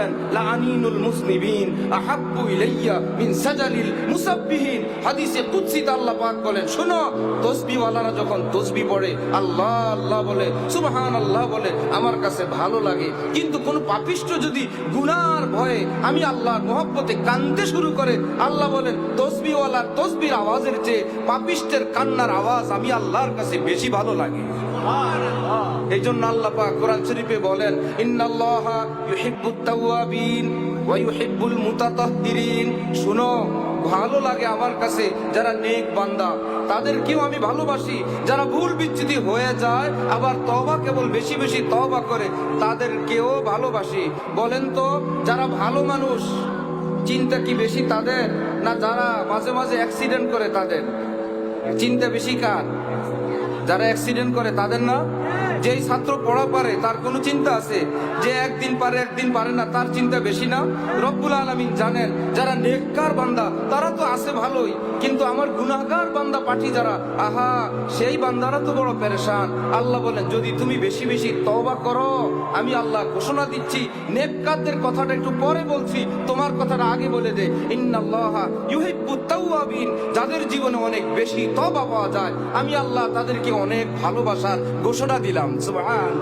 বলেন লাআনিনুল মুসনিবিন আহাব্বু ইলাইয়া মিন সাজালিল মুসাব্বিহিন। হাদিসে কুদসিতে আল্লাহ পাক বলেন, শোনো, তাসবিহওয়ালারা যখন তাসবিহ পড়ে, আল্লাহ আল্লাহ বলে, সুবহানাল্লাহ বলে, আমার কাছে ভালো লাগে। কিন্তু কোন পাপিষ্ঠ যদি গুনার ভয়ে আমি আল্লাহর মহব্বতে কাঁদতে শুরু করে, আল্লাহ বলেন তাসবিহওয়ালার তাসবিহর আওয়াজের চেয়ে পাপিষ্ঠের কান্নার আওয়াজ আমি আল্লাহর কাছে বেশি ভালো লাগে। এই জন্য আল্লাহ পাক কোরআন শরীফে বলেন, ইন্নাল্লাহা ইউহিব্বুত তাওয়াবিন ওয়া ইউহিব্বুল মুতাতাহহিরিন। শুনো, ভালো লাগে আমার কাছে যারা নেক বান্দা, তাদেরকেও আমি ভালোবাসি। যারা ভুল বিচ্যুতি হয়ে যায় আবার তওবা, কেবল বেশি বেশি তওবা করে, তাদেরকেও ভালোবাসি। বলেন তো, যারা ভালো মানুষ চিন্তা কি বেশি তাদের, না যারা মাঝে মাঝে অ্যাক্সিডেন্ট করে তাদের চিন্তা বেশি? কার? যারা অ্যাক্সিডেন্ট করে তাদের না? যেই ছাত্র পড়া পারে তার কোনো চিন্তা আছে? যে একদিন পারে একদিন পারে না, তার চিন্তা বেশি না? রব্বুল আলামিন জানেন যারা নেককার বান্দা তারা তো আছে ভালোই, কিন্তু আমার গুনাহগার বান্দা পাঠি যারা, আহা, সেই বান্দারা তো বড় পেরেশান। আল্লাহ বলেন, যদি তুমি বেশি বেশি তওবা করো, আমি আল্লাহ ঘোষণা দিচ্ছি, নেককারদের কথাটা একটু পরে বলছি, তোমার কথাটা আগে বলে দে, ইন্নাল্লাহা ইউহিব্বুত তাওয়াবিন। যাদের জীবনে অনেক বেশি তওবা পাওয়া যায়, আমি আল্লাহ তাদেরকে অনেক ভালোবাসার ঘোষণা দিলাম। সুবহান।